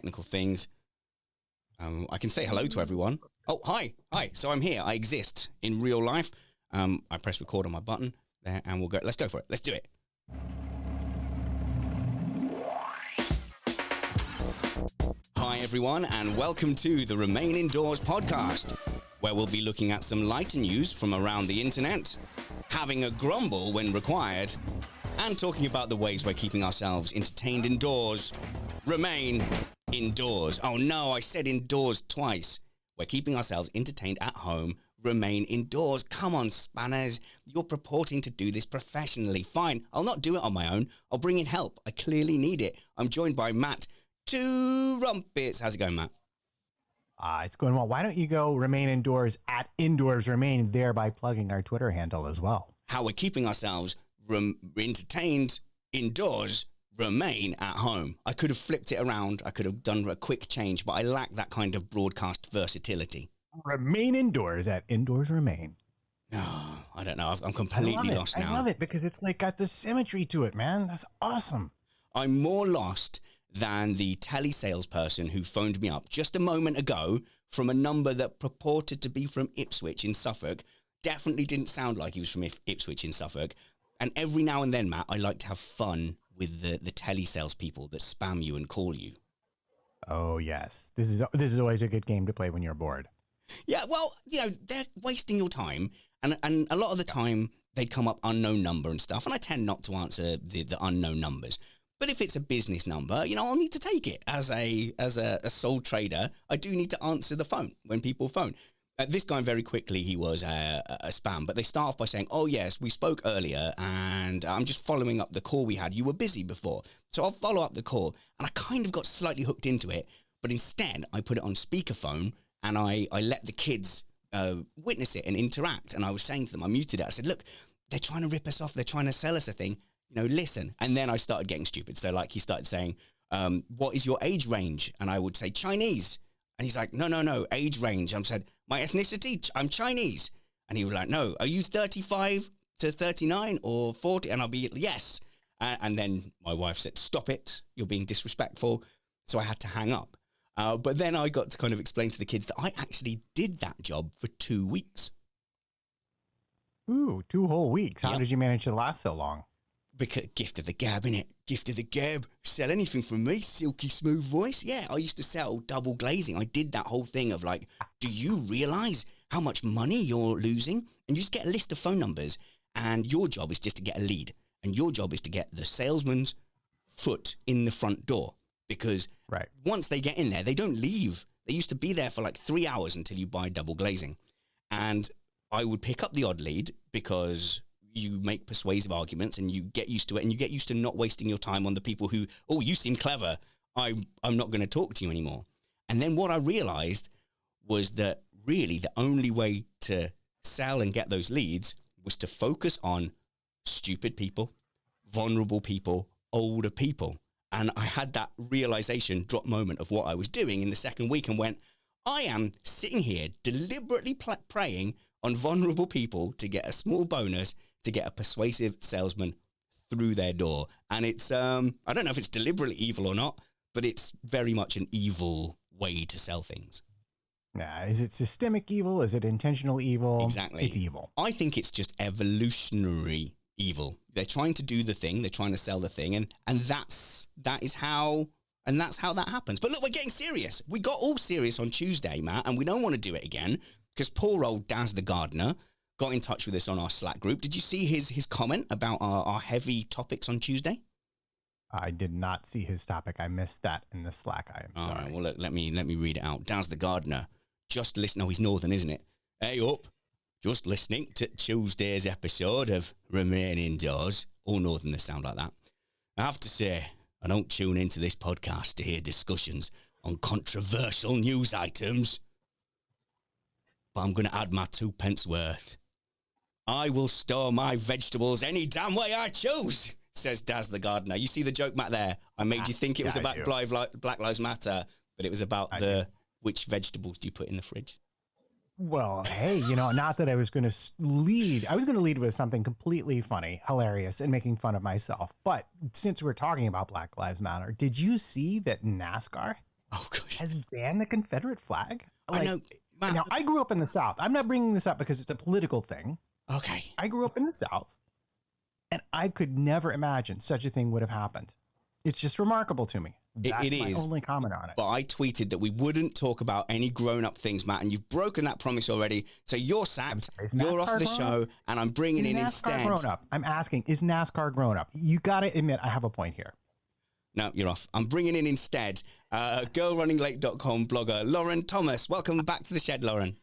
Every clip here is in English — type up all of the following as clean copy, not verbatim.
technical things. I can say hello to everyone. Oh, hi. So I'm here. I exist in real life. I press record on my button there, and we'll go. Let's go for it. Let's do it. Hi, everyone, and welcome to the Remain Indoors podcast, where we'll be looking at some lighter news from around the internet, having a grumble when required, and talking about the ways we're keeping ourselves entertained indoors. Remain indoors. Oh no, I said indoors twice. We're keeping ourselves entertained at home. Remain indoors. Come on, spanners. You're purporting to do this professionally. Fine, I'll not do it on my own. I'll bring in help. I clearly need it. I'm joined by Matt Two Rumpets. How's it going, Matt? It's going well. Why don't you go remain indoors at Indoors Remain, thereby plugging our Twitter handle as well? How we're keeping ourselves entertained indoors, remain at home. I could have flipped it around. I could have done a quick change, but I lack that kind of broadcast versatility. Remain indoors at Indoors Remain. Oh, I don't know. I'm completely lost now. I love it because it's like got the symmetry to it, man. That's awesome. I'm more lost than the telesalesperson who phoned me up just a moment ago from a number that purported to be from Ipswich in Suffolk. Definitely didn't sound like he was from Ipswich in Suffolk. And every now and then, Matt, I like to have fun with the telesales people that spam you and call you. Oh, yes. This is always a good game to play when you're bored. Yeah, well, they're wasting your time. And a lot of the time, they come up unknown number and stuff. And I tend not to answer the unknown numbers. But if it's a business number, I'll need to take it. As a sole trader, I do need to answer the phone when people phone. This guy, very quickly, he was a spam. But they start off by saying, oh, yes, we spoke earlier, and I'm just following up the call we had. You were busy before. So I'll follow up the call. And I kind of got slightly hooked into it. But instead, I put it on speakerphone, and I let the kids witness it and interact. And I was saying to them, I muted it. I said, look, they're trying to rip us off. They're trying to sell us a thing. Listen. And then I started getting stupid. So like he started saying, what is your age range? And I would say Chinese. And he's like, no, age range. I said, my ethnicity, I'm Chinese. And he was like, no, are you 35 to 39 or 40? And I'll be, yes. And then my wife said, stop it. You're being disrespectful. So I had to hang up. But then I got to kind of explain to the kids that I actually did that job for 2 weeks. Ooh, 2 whole weeks. How did you manage to last so long? Because gift of the gab, innit? Gift of the gab. Sell anything from me, silky smooth voice. Yeah, I used to sell double glazing. I did that whole thing of like, do you realize how much money you're losing? And you just get a list of phone numbers, and your job is just to get a lead. And your job is to get the salesman's foot in the front door. Because once they get in there, they don't leave. They used to be there for like 3 hours until you buy double glazing. And I would pick up the odd lead because you make persuasive arguments and you get used to it, and you get used to not wasting your time on the people who, oh, you seem clever. I'm not going to talk to you anymore. And then what I realized was that really the only way to sell and get those leads was to focus on stupid people, vulnerable people, older people. And I had that realization drop moment of what I was doing in the second week and went, I am sitting here deliberately preying on vulnerable people to get a small bonus, to get a persuasive salesman through their door. And it's, I don't know if it's deliberately evil or not, but it's very much an evil way to sell things. Yeah. Is it systemic evil? Is it intentional evil? Exactly. It's evil. I think it's just evolutionary evil. They're trying to do the thing. They're trying to sell the thing. And that's how that happens. But look, we're getting serious. We got all serious on Tuesday, Matt, and we don't want to do it again because poor old Daz the gardener got in touch with us on our Slack group. Did you see his comment about our heavy topics on Tuesday? I did not see his topic. I missed that in the Slack. I am sorry. All right, well, look, let me read it out. Daz the gardener, just listen. Oh, he's northern, isn't it? Hey up, just listening to Tuesday's episode of Remain Indoors. All northerners sound like that. I have to say, I don't tune into this podcast to hear discussions on controversial news items, but I'm going to add my 2 pence worth. I will store my vegetables any damn way I choose, says Daz the gardener. You see the joke, Matt, there? I made you think it was about Black Lives Matter, but it was about which vegetables do you put in the fridge? Well, hey, not that I was going to lead. I was going to lead with something completely funny, hilarious, and making fun of myself. But since we're talking about Black Lives Matter, did you see that NASCAR has banned the Confederate flag. I know. Matt, Now, I grew up in the South. I'm not bringing this up because it's a political thing. okay. I grew up in the South, and I could never imagine such a thing would have happened. It's just remarkable to me. That's It my is. only comment on it. But I tweeted that we wouldn't talk about any grown-up things, Matt, and you've broken that promise already. So you're sacked. Is You're off NASCAR the grown show, and I'm bringing Is in NASCAR instead. grown up? I'm asking, is NASCAR grown up? You got to admit, I have a point here. No, you're off. I'm bringing in instead girlrunninglate.com blogger Lauren Thomas. Welcome back to the shed, Lauren.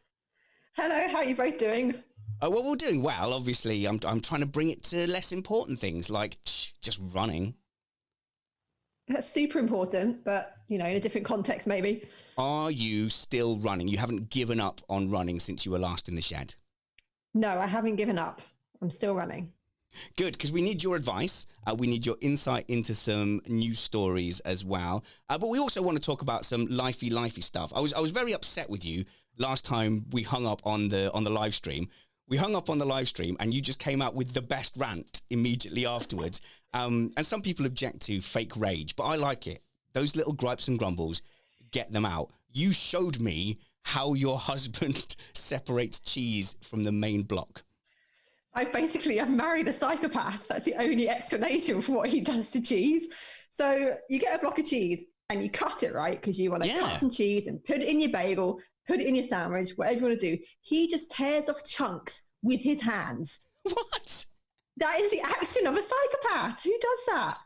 Hello, how are you both doing? Well, we're doing well. Obviously, I'm trying to bring it to less important things like just running. That's super important, but in a different context, maybe. Are you still running? You haven't given up on running since you were last in the shed? No, I haven't given up. I'm still running. Good, because we need your advice. We need your insight into some news stories as well. But we also want to talk about some lifey stuff. I was very upset with you last time we hung up on the live stream. We hung up on the live stream and you just came out with the best rant immediately afterwards. And some people object to fake rage, but I like it. Those little gripes and grumbles, get them out. You showed me how your husband separates cheese from the main block. I've married a psychopath. That's the only explanation for what he does to cheese. So you get a block of cheese and you cut it, right? Because you want to cut some cheese and put it in your bagel, put it in your sandwich, whatever you want to do. He just tears off chunks with his hands. What? That is the action of a psychopath. Who does that?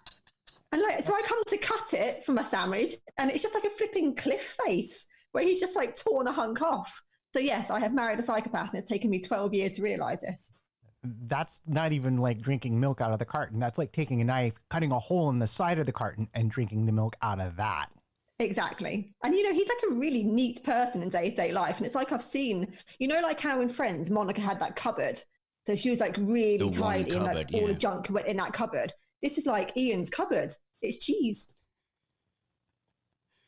And so I come to cut it from a sandwich and it's just like a flipping cliff face where he's just like torn a hunk off. So yes, I have married a psychopath and it's taken me 12 years to realize this. That's not even like drinking milk out of the carton. That's like taking a knife, cutting a hole in the side of the carton and drinking the milk out of that. Exactly. And, he's like a really neat person in day-to-day life. And it's like I've seen, like how in Friends, Monica had that cupboard. So she was like really tidy and like all the junk went in that cupboard. This is like Ian's cupboard. It's cheese.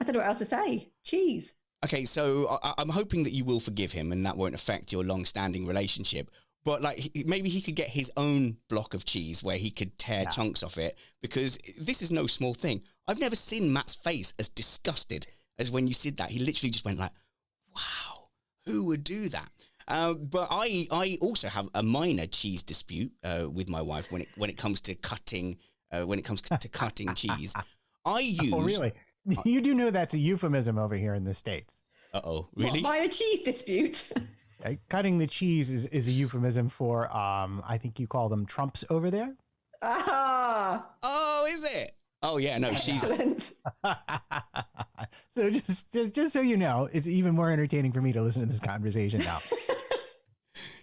I don't know what else to say. Cheese. Okay, so I'm hoping that you will forgive him and that won't affect your long-standing relationship. But maybe he could get his own block of cheese where he could tear chunks off it, because this is no small thing. I've never seen Matt's face as disgusted as when you said that. He literally just went like, wow, who would do that? But I also have a minor cheese dispute with my wife when it comes to cutting cutting cheese. I use. Oh, really? You do know that's a euphemism over here in the States. Uh-oh, really? What, minor cheese dispute? Cutting the cheese is a euphemism for, I think you call them trumps over there. Ah. Oh, is it? Oh, yeah, no, she's... So just so you know, it's even more entertaining for me to listen to this conversation now.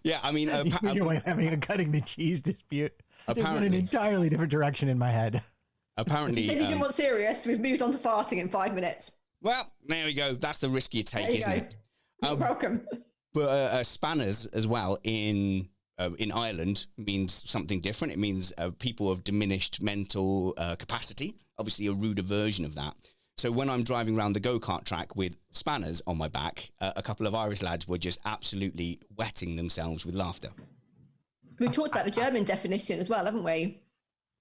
Yeah, I mean... You're having a cutting the cheese dispute. Apparently. It's in an entirely different direction in my head. Apparently... You said you didn't want serious. We've moved on to farting in 5 minutes. Well, there we go. That's the risk you take, isn't it? You're welcome. But spanners as well in Ireland means something different. It means people of diminished mental capacity, obviously a ruder version of that. So when I'm driving around the go-kart track with spanners on my back, a couple of Irish lads were just absolutely wetting themselves with laughter. We've talked about the German definition as well, haven't we?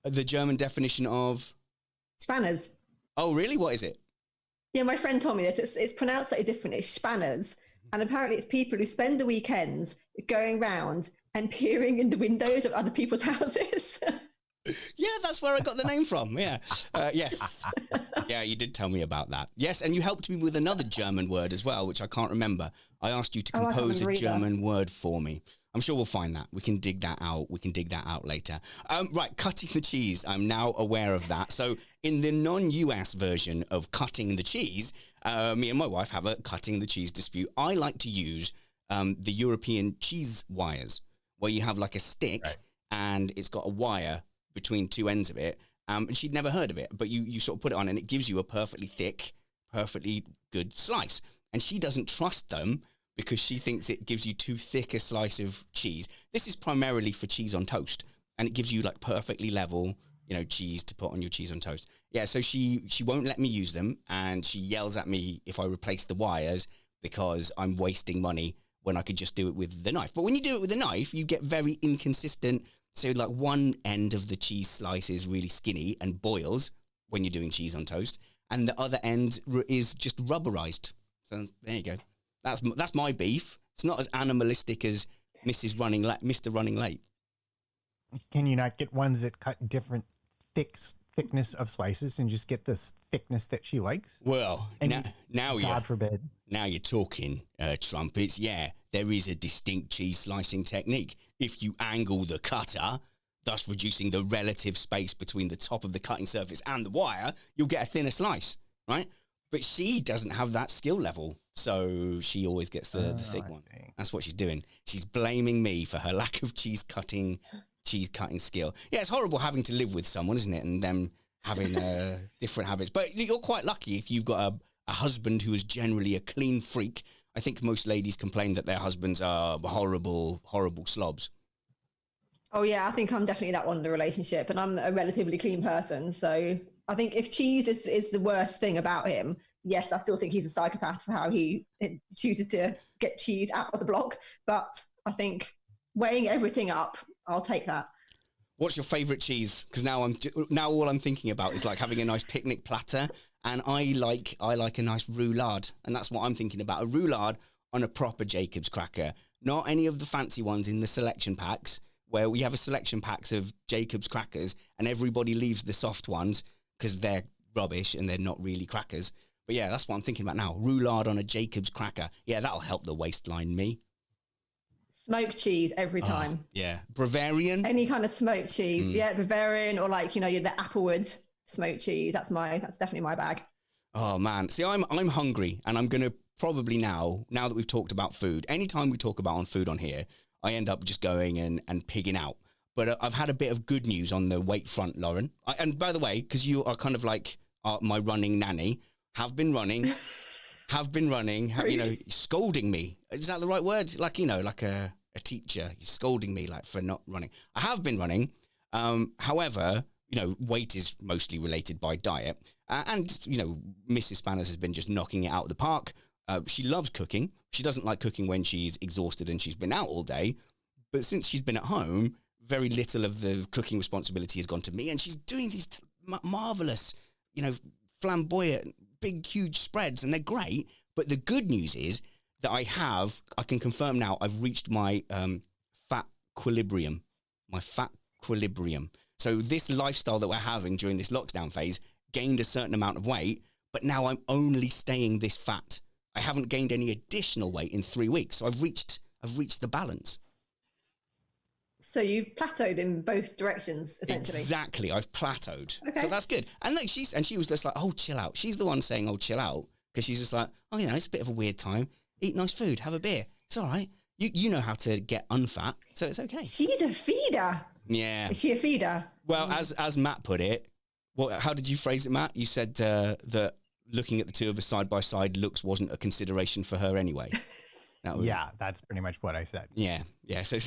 The German definition of? Spanners. Oh, really? What is it? Yeah, my friend told me this. It's pronounced slightly different. It's spanners. And apparently it's people who spend the weekends going round and peering in the windows of other people's houses. Yeah, that's where I got the name from. Yeah. Yes. Yeah, you did tell me about that. Yes, and you helped me with another German word as well, which I can't remember. I asked you to compose a German word for me. I'm sure we'll find that. We can dig that out. We can dig that out later. Right, cutting the cheese. I'm now aware of that. So in the non-US version of cutting the cheese, me and my wife have a cutting the cheese dispute. I like to use the European cheese wires, where you have like a stick and it's got a wire between two ends of it. And she'd never heard of it, but you sort of put it on and it gives you a perfectly thick, perfectly good slice. And she doesn't trust them because she thinks it gives you too thick a slice of cheese. This is primarily for cheese on toast, and it gives you like perfectly level, cheese to put on your cheese on toast. Yeah, so she won't let me use them, and she yells at me if I replace the wires because I'm wasting money when I could just do it with the knife. But when you do it with a knife, you get very inconsistent. So like one end of the cheese slice is really skinny and boils when you're doing cheese on toast, and the other end is just rubberized. So there you go. That's my beef. It's not as animalistic as Mr. Running Late. Can you not get ones that cut different thickness of slices and just get this thickness that she likes? Well, now God forbid. Now you're talking trumpets. Yeah, there is a distinct cheese slicing technique. If you angle the cutter, thus reducing the relative space between the top of the cutting surface and the wire, you'll get a thinner slice, right? But she doesn't have that skill level, so she always gets the thick one. That's what she's doing. She's blaming me for her lack of cheese cutting skill. Yeah, it's horrible having to live with someone, isn't it? And them having different habits. But you're quite lucky if you've got a husband who is generally a clean freak. I think most ladies complain that their husbands are horrible, horrible slobs. Oh yeah, I think I'm definitely that one in the relationship, and I'm a relatively clean person. So I think if cheese is the worst thing about him, yes, I still think he's a psychopath for how he chooses to get cheese out of the block. But I think weighing everything up, I'll take that. What's your favourite cheese? Because now all I'm thinking about is like having a nice picnic platter, and I like a nice roulade, and that's what I'm thinking about. A roulade on a proper Jacob's cracker, not any of the fancy ones in the selection packs, where we have a selection packs of Jacob's crackers and everybody leaves the soft ones because they're rubbish and they're not really crackers. But yeah, that's what I'm thinking about now. Roulade on a Jacob's cracker. Yeah, that'll help the waistline me. Smoked cheese every time. Yeah. Bavarian. Any kind of smoked cheese. Yeah, Bavarian or like, the Applewood smoked cheese. That's definitely my bag. Oh man. See, I'm hungry, and I'm going to probably now that we've talked about food, anytime we talk about food on here, I end up just going and pigging out. But I've had a bit of good news on the weight front, Lauren. And by the way, because you are kind of like my running nanny, have been running, scolding me. Is that the right word? Like, like a teacher scolding me like for not running. I have been running. However, weight is mostly related by diet. And Mrs. Spanners has been just knocking it out of the park. She loves cooking. She doesn't like cooking when she's exhausted and she's been out all day. But since she's been at home, very little of the cooking responsibility has gone to me. And she's doing these marvelous, flamboyant, big, huge spreads. And they're great. But the good news is that I can confirm now, I've reached my fat equilibrium. So this lifestyle that we're having during this lockdown phase gained a certain amount of weight. But now I'm only staying this fat. I haven't gained any additional weight in 3 weeks. So I've reached the balance. So you've plateaued in both directions, essentially. Exactly. I've plateaued. Okay. So that's good. And like she was just like, oh, chill out. She's the one saying, oh, chill out. Because she's just like, oh, it's a bit of a weird time. Eat nice food. Have a beer. It's all right. You know how to get unfat. So it's okay. She's a feeder. Yeah. Is she a feeder? Well, as Matt put it, how did you phrase it, Matt? You said that looking at the two of us side by side, looks wasn't a consideration for her anyway. Yeah, that's pretty much what I said. Yeah. So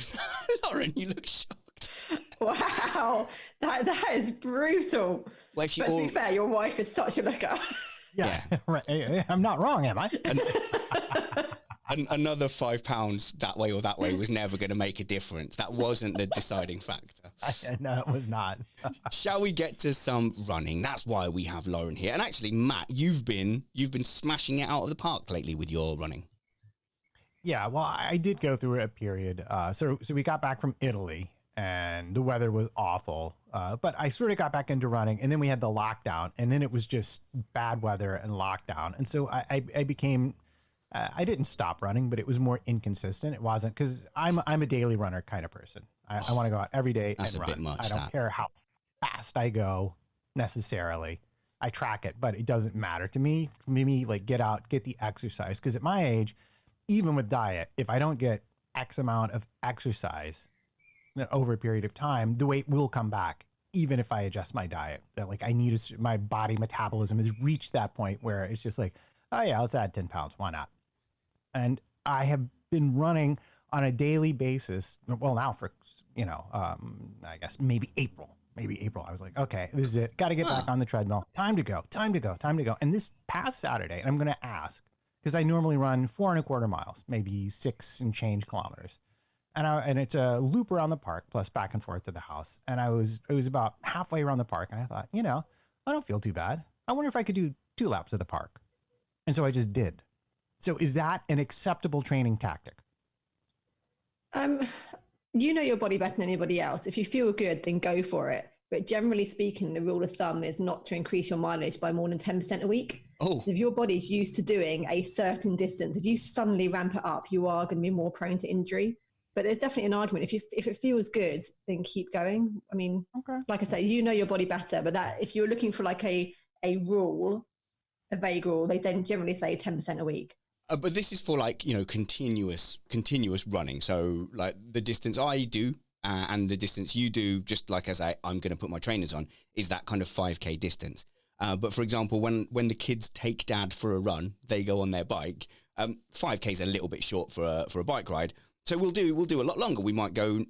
Lauren, you look shocked. Wow, that is brutal. Well, but to be fair, your wife is such a looker. Yeah. Right. I'm not wrong, am I? Another £5 that way or that way was never going to make a difference. That wasn't the deciding factor. No, it was not. Shall we get to some running? That's why we have Lauren here. And actually, Matt, you've been smashing it out of the park lately with your running. Yeah, well, I did go through a period. So we got back from Italy, and the weather was awful. But I sort of got back into running, and then we had the lockdown, and then it was just bad weather and lockdown. And so I became. I didn't stop running, but it was more inconsistent. It wasn't because I'm a daily runner kind of person. I want to go out every day and run. Bit much, I don't care how fast I go necessarily. I track it, but it doesn't matter to me. For me, like get out, get the exercise. Because at my age, even with diet, if I don't get X amount of exercise over a period of time, the weight will come back, even if I adjust my diet. Like my body metabolism has reached that point where it's just like, oh yeah, let's add 10 pounds. Why not? And I have been running on a daily basis. Well, now for, I guess maybe April. I was like, okay, this is it. Got to get back on the treadmill. Time to go. And this past Saturday, and I'm going to ask, because I normally run 4.25 miles, maybe 6 and change kilometers. And it's a loop around the park plus back and forth to the house. And it was about halfway around the park. And I thought, I don't feel too bad. I wonder if I could do 2 laps of the park. And so I just did. So is that an acceptable training tactic? You know your body better than anybody else. If you feel good, then go for it. But generally speaking, the rule of thumb is not to increase your mileage by more than 10% a week. Oh. So if your body's used to doing a certain distance, if you suddenly ramp it up, you are going to be more prone to injury. But there's definitely an argument. If it feels good, then keep going. I mean, like I say, you know your body better. But that if you're looking for like a rule, a vague rule, they then generally say 10% a week. But this is for like, you know, continuous running. So like the distance I do and the distance you do, just like as I'm going to put my trainers on, is that kind of 5K distance. But for example, when the kids take dad for a run, they go on their bike. 5K is a little bit short for a bike ride. So we'll do a lot longer. We might go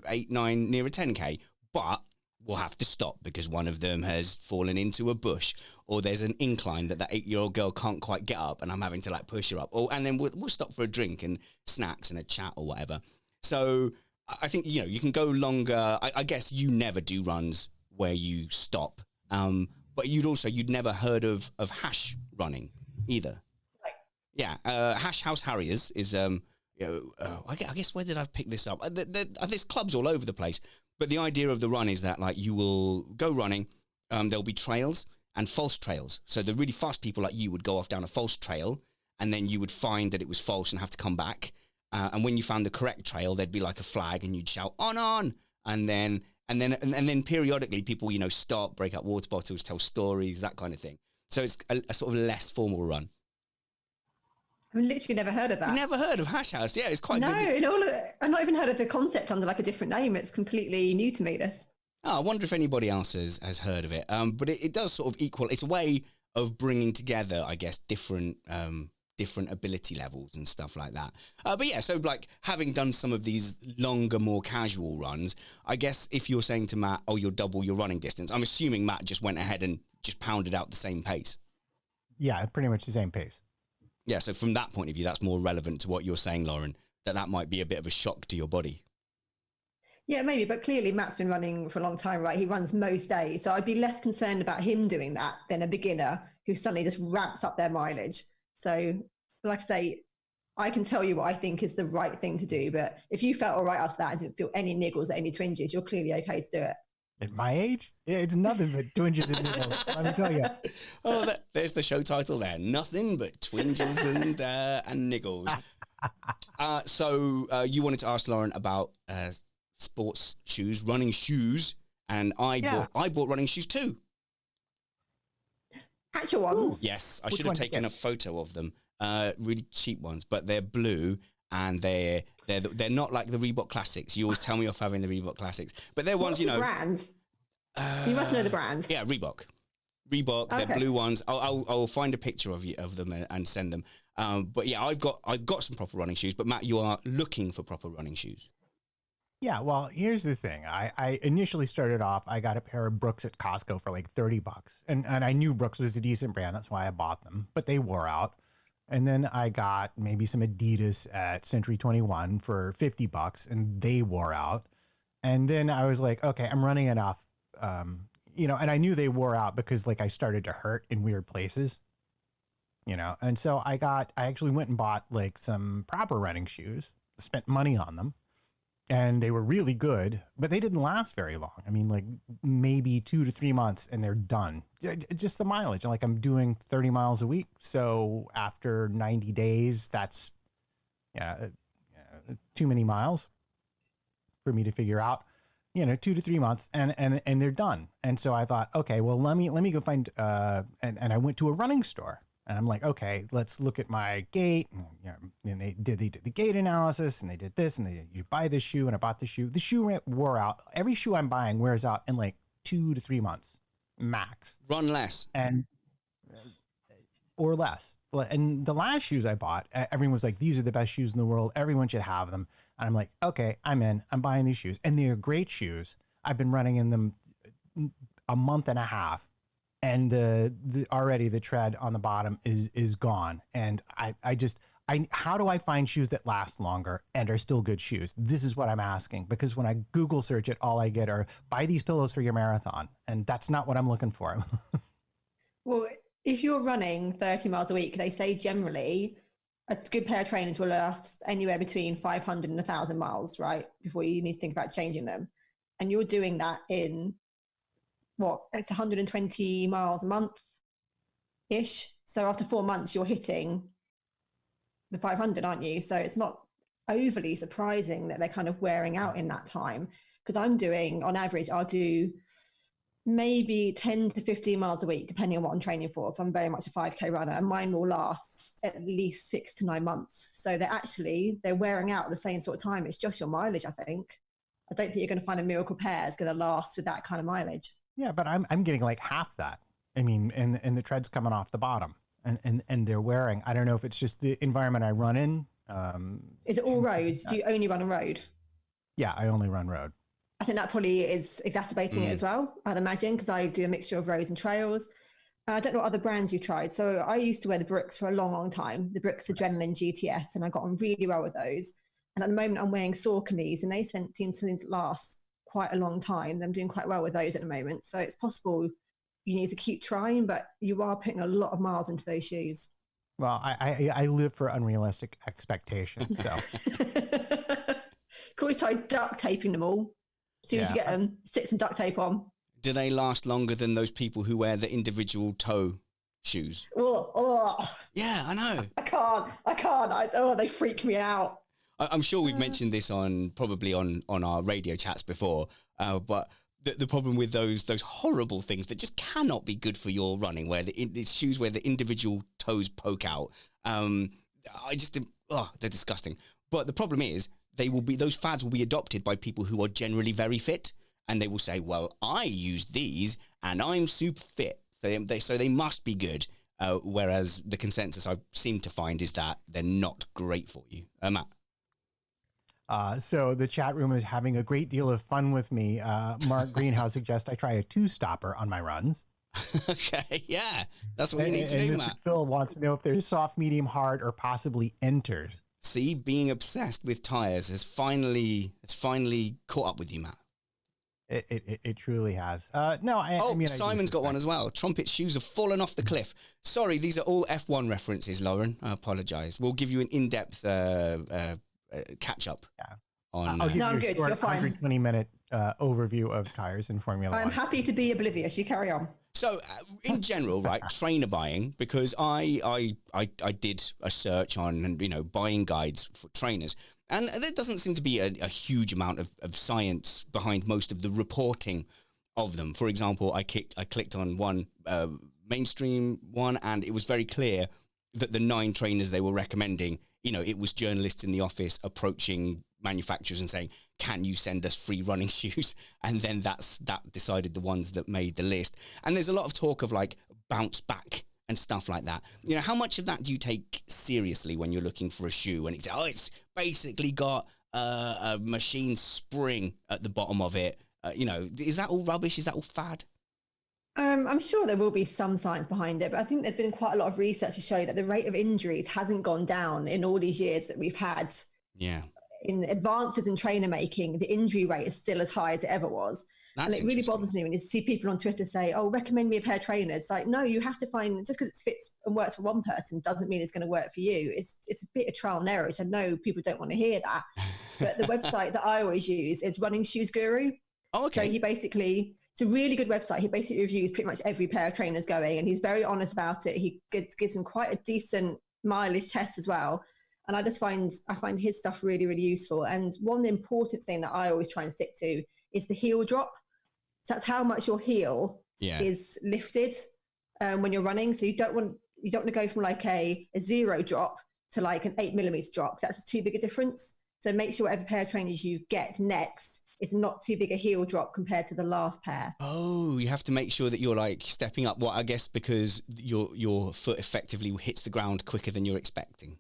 8, 9, near a 10K, but we'll have to stop because one of them has fallen into a bush, or there's an incline that 8-year-old girl can't quite get up, and I'm having to like push her up. And then we'll stop for a drink and snacks and a chat or whatever. So I think, you know, you can go longer. I guess you never do runs where you stop, but you'd never heard of hash running either. Right. Yeah, Hash House Harriers is I guess where did I pick this up? There's clubs all over the place. But the idea of the run is that like you will go running, there'll be trails and false trails. So the really fast people like you would go off down a false trail, and then you would find that it was false and have to come back. And when you found the correct trail, there'd be like a flag, and you'd shout on, and then periodically people, you know, stop, break up water bottles, tell stories, that kind of thing. So it's a sort of less formal run. I've literally never heard of that. Never heard of Hash House? Yeah, it's quite good. No, I've not even heard of the concept under like a different name. It's completely new to me, this. Oh, I wonder if anybody else has heard of it. But it does sort of equal. It's a way of bringing together, I guess, different ability levels and stuff like that. But yeah, so like having done some of these longer, more casual runs, I guess if you're saying to Matt, oh, you'll double your running distance, I'm assuming Matt just went ahead and just pounded out the same pace. Yeah, pretty much the same pace. Yeah, so from that point of view, that's more relevant to what you're saying, Lauren, that might be a bit of a shock to your body. Yeah, maybe, but clearly Matt's been running for a long time, right? He runs most days. So I'd be less concerned about him doing that than a beginner who suddenly just ramps up their mileage. So like I say, I can tell you what I think is the right thing to do. But if you felt all right after that and didn't feel any niggles or any twinges, you're clearly okay to do it. At my age, it's nothing but twinges and niggles. Let me tell you. Oh, there's the show title there. Nothing but twinges and niggles. So you wanted to ask Lauren about sports shoes, running shoes, and I bought running shoes too. Actual ones? Ooh, yes, I should have taken a photo of them. Really cheap ones, but they're blue. And they're not like the Reebok Classics. You always tell me off having the Reebok Classics, but they're ones, you know. Brand? You must know the brand. Yeah, Reebok. Reebok. Okay. They're blue ones. I'll find a picture of them and send them. But yeah, I've got some proper running shoes. But Matt, you are looking for proper running shoes. Yeah, well, here's the thing. I initially started off, I got a pair of Brooks at Costco for like $30. And I knew Brooks was a decent brand. That's why I bought them. But they wore out. And then I got maybe some Adidas at Century 21 for $50, and they wore out. And then I was like, okay, I'm running enough, you know, and I knew they wore out because like I started to hurt in weird places, you know. And so I actually went and bought like some proper running shoes, spent money on them, and they were really good, but they didn't last very long. I mean, like maybe 2 to 3 months and they're done. Just the mileage. Like I'm doing 30 miles a week. So after 90 days, that's too many miles for me to figure out, you know, 2 to 3 months and they're done. And so I thought, okay, well, let me go find, and I went to a running store. And I'm like, okay, let's look at my gait. And, you know, and they did the gait analysis, and they did this, and you buy this shoe, and I bought the shoe. The shoe wore out. Every shoe I'm buying wears out in like 2 to 3 months max. Run less or less. And the last shoes I bought, everyone was like, these are the best shoes in the world. Everyone should have them. And I'm like, okay, I'm in. I'm buying these shoes, and they're great shoes. I've been running in them a month and a half. And already the tread on the bottom is gone. And how do I find shoes that last longer and are still good shoes? This is what I'm asking, because when I Google search it, all I get are buy these pillows for your marathon. And that's not what I'm looking for. Well, if you're running 30 miles a week, they say generally a good pair of trainers will last anywhere between 500 and 1,000 miles, right? Before you need to think about changing them. And you're doing that in it's 120 miles a month-ish. So after 4 months, you're hitting the 500, aren't you? So it's not overly surprising that they're kind of wearing out in that time. Because I'm doing, on average, I'll do maybe 10 to 15 miles a week, depending on what I'm training for. So I'm very much a 5K runner, and mine will last at least 6 to 9 months. So they're wearing out at the same sort of time. It's just your mileage, I think. I don't think you're going to find a miracle pair is going to last with that kind of mileage. Yeah, but I'm getting like half that. I mean, and the tread's coming off the bottom, and they're wearing. I don't know if it's just the environment I run in. Is it all roads? Do you only run on road? Yeah, I only run road. I think that probably is exacerbating it as well, I'd imagine, because I do a mixture of roads and trails. I don't know what other brands you've tried. So I used to wear the Brooks for a long, long time, the Brooks Adrenaline GTS, and I got on really well with those. And at the moment I'm wearing Sauconys, and they seem to last quite a long time. I'm doing quite well with those at the moment. So it's possible you need to keep trying, but you are putting a lot of miles into those shoes. Well, I live for unrealistic expectations. So could always try duct taping them all. As soon as you get them, stick some duct tape on. Do they last longer than those people who wear the individual toe shoes? Oh. Yeah, I know. I can't. They freak me out. I'm sure we've mentioned this probably on our radio chats before, but the problem with those horrible things that just cannot be good for your running, where the shoes where the individual toes poke out, they're disgusting. But the problem is those fads will be adopted by people who are generally very fit, and they will say, well, I use these and I'm super fit, so they must be good. Whereas the consensus I seem to find is that they're not great for you. Matt? So the chat room is having a great deal of fun with me. Mark Greenhouse suggests I try a 2-stopper on my runs. Okay, yeah, that's what you need to do, Matt. Phil wants to know if there's soft, medium, hard, or possibly enters. See, being obsessed with tires has finally caught up with you, Matt. It truly has. I mean, Simon's got one as well. Trumpet's shoes have fallen off the cliff. Sorry, these are all F1 references, Lauren. I apologize. We'll give you an in-depth catch up. Yeah. I'll give you a short 120-minute overview of tires in Formula One. I'm happy to be oblivious. You carry on. So, in general, right, trainer buying, because I did a search on, buying guides for trainers, and there doesn't seem to be a huge amount of science behind most of the reporting of them. For example, I clicked on one mainstream one, and it was very clear that the 9 trainers they were recommending, it was journalists in the office approaching manufacturers and saying, can you send us free running shoes? And then that decided the ones that made the list. And there's a lot of talk of like bounce back and stuff like that. How much of that do you take seriously when you're looking for a shoe and it's basically got a machine spring at the bottom of it? Is that all rubbish? Is that all fad? I'm sure there will be some science behind it, but I think there's been quite a lot of research to show that the rate of injuries hasn't gone down in all these years that we've had. Yeah. In advances in trainer making, the injury rate is still as high as it ever was. And it really bothers me when you see people on Twitter say, oh, recommend me a pair of trainers. It's like, no, you have to find, just because it fits and works for one person doesn't mean it's going to work for you. It's a bit of trial and error, which I know people don't want to hear that. But the website that I always use is Running Shoes Guru. Oh, okay. So it's a really good website. He basically reviews pretty much every pair of trainers going, and he's very honest about it. He gives them quite a decent mileage test as well. And I find his stuff really, really useful. And one important thing that I always try and stick to is the heel drop. So that's how much your heel is lifted when you're running. So you don't want to go from like a 0 drop to like an 8mm drop. That's too big a difference. So make sure whatever pair of trainers you get next, it's not too big a heel drop compared to the last pair. Oh, you have to make sure that you're like stepping up. I guess because your foot effectively hits the ground quicker than you're expecting.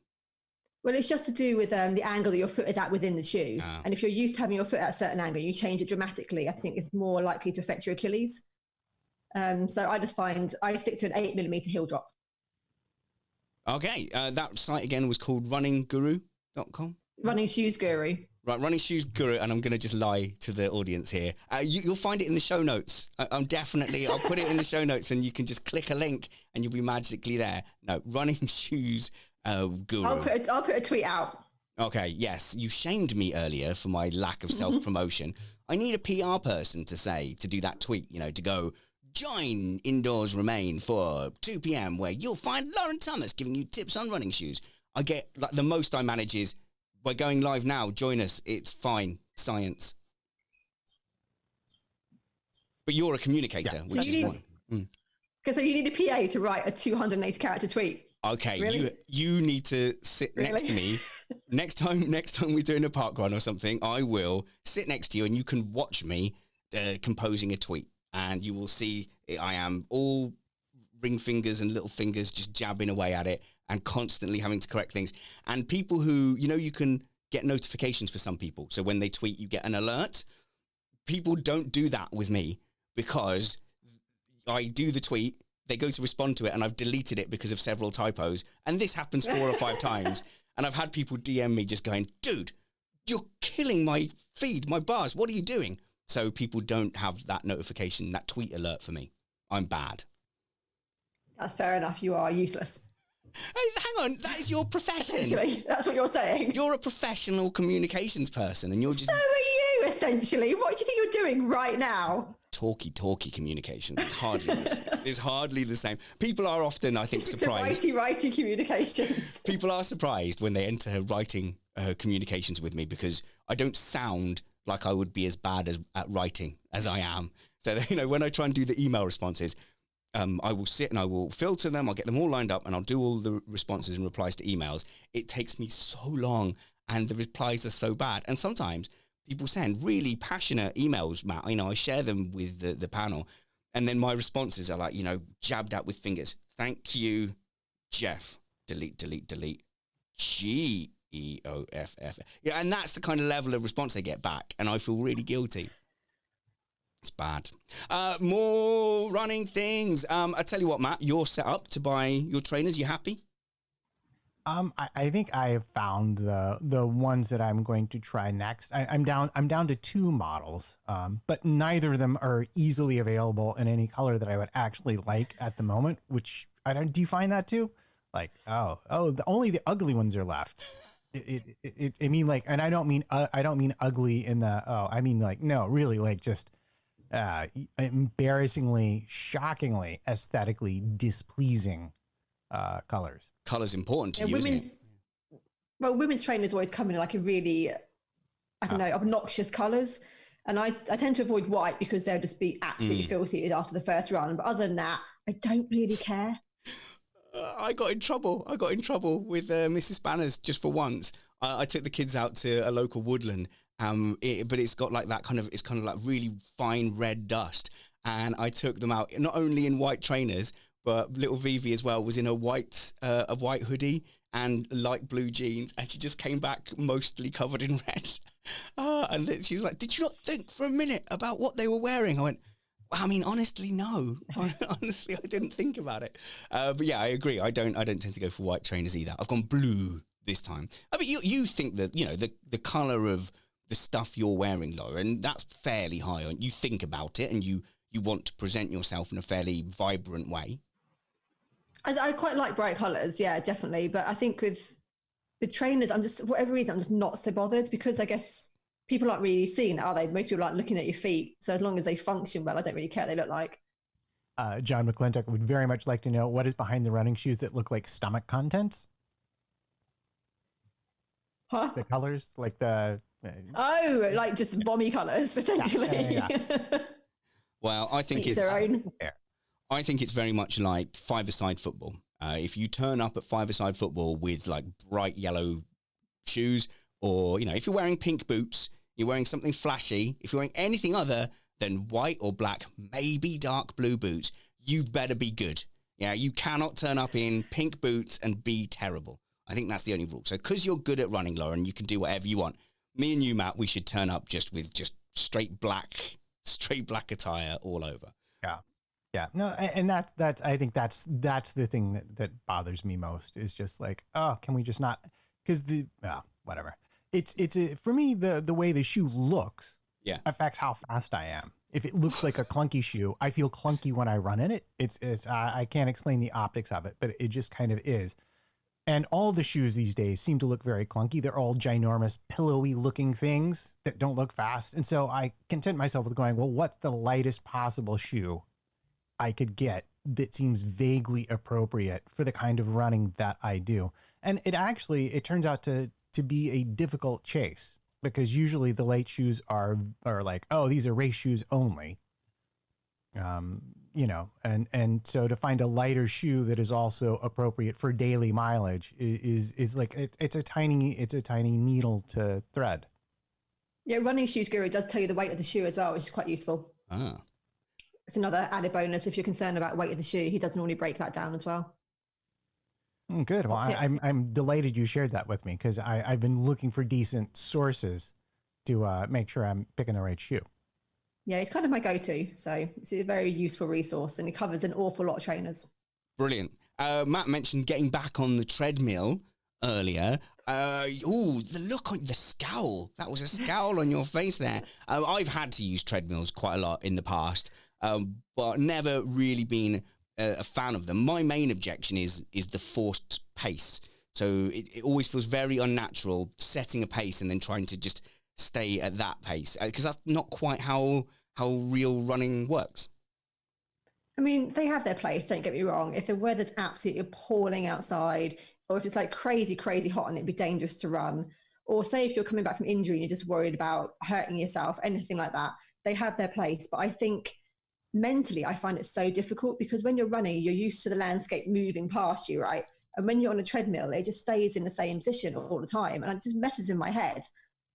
Well, it's just to do with the angle that your foot is at within the shoe. Oh. And if you're used to having your foot at a certain angle, you change it dramatically, I think it's more likely to affect your Achilles. So I just find I stick to an 8mm heel drop. Okay. That site again was called runningguru.com? Running Shoes Guru. Right, running shoes guru, and I'm going to just lie to the audience here. You'll find it in the show notes. I'll put it in the show notes, and you can just click a link, and you'll be magically there. No, running shoes guru. I'll put a tweet out. Okay, yes, you shamed me earlier for my lack of self-promotion. I need a PR person to do that tweet, to go, join Indoors Remain for 2 p.m. where you'll find Lauren Thomas giving you tips on running shoes. I get, the most I manage is, we're going live now, join us, it's fine, science. But you're a communicator, which is one. Because you need a PA to write a 280 character tweet. Okay, really? you need to sit next to me. Next time we're doing a park run or something, I will sit next to you and you can watch me composing a tweet. And you will see I am all ring fingers and little fingers just jabbing away at it and constantly having to correct things. And people who, you can get notifications for some people. So when they tweet, you get an alert. People don't do that with me because I do the tweet, they go to respond to it, and I've deleted it because of several typos. And this happens 4 or 5 times. And I've had people DM me just going, dude, you're killing my feed, my bars. What are you doing? So people don't have that notification, that tweet alert for me. I'm bad. That's fair enough. You are useless. Hey, hang on. That is your profession. Essentially, that's what you're saying. You're a professional communications person, and you're just... So are you, essentially. What do you think you're doing right now? Talky communications. It's hardly the same. People are often, I think, surprised. Righty communications. People are surprised when they enter writing communications with me because I don't sound like I would be as bad at writing as I am. So, when I try and do the email responses, I will sit and I will filter them. I'll get them all lined up and I'll do all the responses and replies to emails. It takes me so long and the replies are so bad. And sometimes people send really passionate emails, Matt. I share them with the panel. And then my responses are like, jabbed out with fingers. Thank you, Jeff. Delete. GEOFF. Yeah, and that's the kind of level of response I get back. And I feel really guilty. It's bad. More running things. I tell you what, Matt, you're set up to buy your trainers. You happy? I think I have found the ones that I'm going to try next. I'm down to 2 models, but neither of them are easily available in any color that I would actually like at the moment. Which do you find that too? Like, only the ugly ones are left. I mean, like, and I don't mean ugly in the I mean like no, really like just embarrassingly, shockingly, aesthetically displeasing colors. Color's important to you, isn't it? Well, women's trainers always come in like a really, obnoxious colors. And I tend to avoid white because they'll just be absolutely filthy after the first run. But other than that, I don't really care. I got in trouble with Mrs. Spanners just for once. I took the kids out to a local woodland, but it's got like that it's kind of like really fine red dust. And I took them out not only in white trainers, but little Vivi as well was in a white hoodie and light blue jeans, and she just came back mostly covered in red. And she was like, "Did you not think for a minute about what they were wearing?" I went, I mean, honestly, no. Honestly, I didn't think about it. But yeah, I agree. I don't tend to go for white trainers either. I've gone blue this time. I mean, you think that the color of the stuff you're wearing, Lauren, that's fairly high on. You think about it, and you want to present yourself in a fairly vibrant way. I quite like bright colors, yeah, definitely. But I think with trainers, for whatever reason, I'm just not so bothered because I guess people aren't really seeing it, are they? Most people aren't looking at your feet. So as long as they function well, I don't really care what they look like. John McClintock would very much like to know what is behind the running shoes that look like stomach contents. Huh? The colors, like the... like just bomby colors, essentially. Yeah. Well, I think it's... their own. I think it's very much like five-a-side football. If you turn up at five-a-side football with like bright yellow shoes, or, if you're wearing pink boots, you're wearing something flashy, if you're wearing anything other than white or black, maybe dark blue boots, you better be good. Yeah, you cannot turn up in pink boots and be terrible. I think that's the only rule. So because you're good at running, Lauren, you can do whatever you want. Me and you, Matt, we should turn up just with straight black attire all over. Yeah, no, and that's I think that's the thing that bothers me most is just like, oh, can we just not? Because whatever. for me, the way the shoe looks affects how fast I am. If it looks like a clunky shoe, I feel clunky when I run in it. I can't explain the optics of it, but it just kind of is. And all the shoes these days seem to look very clunky. They're all ginormous, pillowy looking things that don't look fast. And so I content myself with going, well, what's the lightest possible shoe I could get that seems vaguely appropriate for the kind of running that I do? And it turns out to be a difficult chase, because usually the light shoes are like, oh, these are race shoes only. And so to find a lighter shoe that is also appropriate for daily mileage is like, it's a tiny needle to thread. Yeah, Running Shoes Guru does tell you the weight of the shoe as well, which is quite useful. Ah. It's another added bonus if you're concerned about weight of the shoe. He does normally break that down as well. Good. Well, I'm delighted you shared that with me, because I've been looking for decent sources to make sure I'm picking the right shoe. Yeah, it's kind of my go-to. So it's a very useful resource, and it covers an awful lot of trainers. Brilliant. Matt mentioned getting back on the treadmill earlier. The look on the scowl. That was a scowl on your face there. I've had to use treadmills quite a lot in the past, but never really been a fan of them. My main objection is the forced pace. So it always feels very unnatural setting a pace and then trying to just stay at that pace, because that's not quite how real running works. I mean, they have their place, don't get me wrong. If the weather's absolutely appalling outside, or if it's like crazy hot and it'd be dangerous to run, or say if you're coming back from injury and you're just worried about hurting yourself, anything like that, they have their place. But I think mentally, I find it so difficult, because when you're running, you're used to the landscape moving past you, right? And when you're on a treadmill, it just stays in the same position all the time. And it just messes in my head.